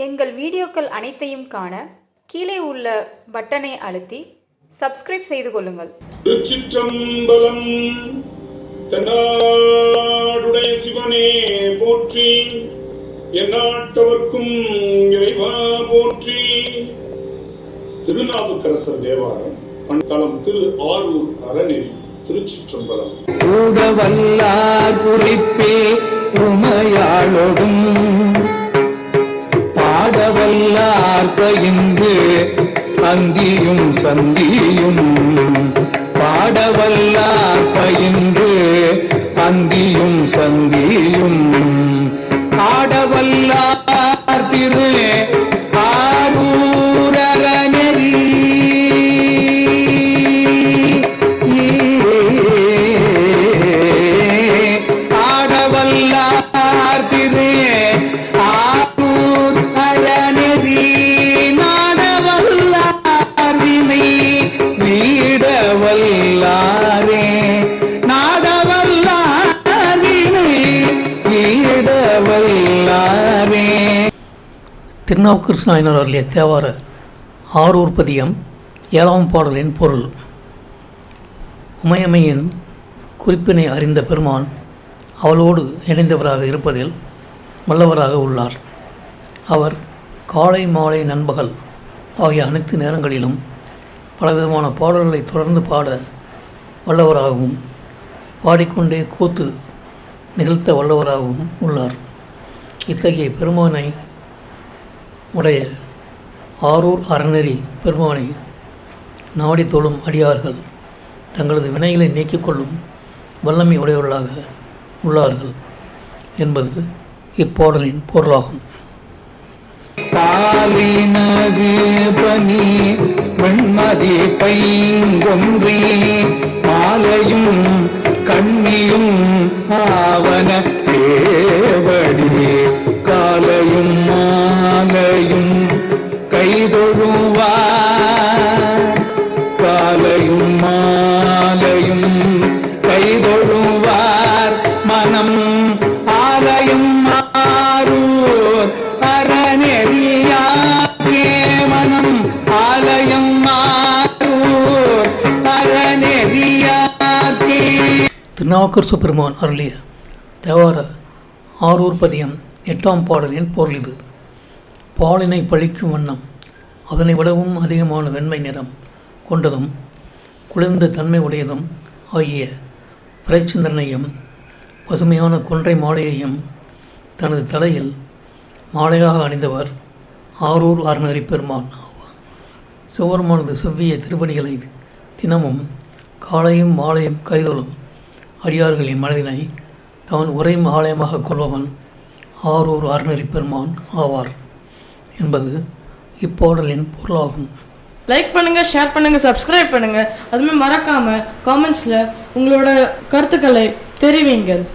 எங்கள் வீடியோக்கள் அனைத்தையும் காண கீழே உள்ள பட்டனை அழுத்தி சப்ஸ்கிரைப் செய்து கொள்ளுங்கள். திருச்சிற்றம்பலம். தென்னாடுடைய சிவனே போற்றி, எந்நாட்டவர்க்கும் இறைவா போற்றி. திருநாவுக்கரசர் தேவாரம் தலம் திரு ஆரூர் அறநெறி. திருச்சிற்றம்பலம். கூடவல்லார் குறிப்பே உமையாளொடும் பாடவல்லார் பயின்று அந்தியும் சந்தியும் பாடவல்லார் பயின்று அந்தியும் சந்தியும் ஆடவல்லார் திரு ஆரூர் அறநெறி. ஆடவல்லார் திரு ஆரூர் அறநெறி நாடவல்லார் வினை வீடவல்லாரே நாடவல்லார் வினை வீடவல்லாரே. திருநாவுக்கரசு நாயனார் அருளிய தேவார ஆரூர் பதிகம் 7ஆம் பாடலின் பொருள். உமையம்மையின் குறிப்பினை அறிந்த பெருமான் அவளோடு இணைந்தவராக இருப்பதில் வல்லவராக உள்ளார். அவர் காலை மாலை நண்பகல் ஆகிய அனைத்து நேரங்களிலும் பலவிதமான பாடல்களை தொடர்ந்து பாட வல்லவராகவும் பாடிக்கொண்டே கூத்து நிகழ்த்த வல்லவராகவும் உள்ளார். இத்தகைய பெருமானை உடைய ஆரூர் அறநெறி பெருமானை நாடி தொழும் அடியார்கள் தங்களது வினைகளை நீக்கிக் கொள்ளும் வல்லமை உடையவர்களாக உள்ளார்கள் என்பது இப்பாடலின் பொருளாகும். காலினது பனி வெண்மதி பைங்கொன்றி மாலையும் கண்ணியும் ஆவன சேவடி காலையும் மாலையும் கைதொழுவார் காலையும் மாலையும் கைதொழுவார் மனம் ஆலயம் ஆரூர் அறநெறியாக்கே மனம் ஆலயம் ஆரூர் அறநெறியாக்கே. திருநாவுக்கரசு பெருமான் அருளிய தேவார ஆரூர் பதிகம் 8ஆம் பாடலின் பொருள் இது. பாலினை பழிக்கும் வண்ணம் அதனை விடவும் அதிகமான வெண்மை நிறம் கொண்டதும் குளிர்ந்த தன்மை உடையதும் ஆகிய பிறைச்சந்திரனையும் பசுமையான கொன்றை மாலையையும் தனது தலையில் மாலையாக அணிந்தவர் ஆரூர் அறநெறி பெருமான் ஆவார். சிவபெருமானது செவ்விய திருவடிகளை தினமும் காலையும் மாலையும் கைதொழும் அடியார்களின் மனதினை தான் உரையும் ஆலயமாக கொள்பவன் ஆரூர் அறநெறி பெருமான் ஆவார் என்பது இப்பாடலின் பொருளாகும். லைக் பண்ணுங்க, ஷேர் பண்ணுங்க, சப்ஸ்கிரைப் பண்ணுங்க. அதுமாதிரி மறக்காம காமெண்ட்ஸ்ல உங்களோட கருத்துக்களை தெரிவிங்க.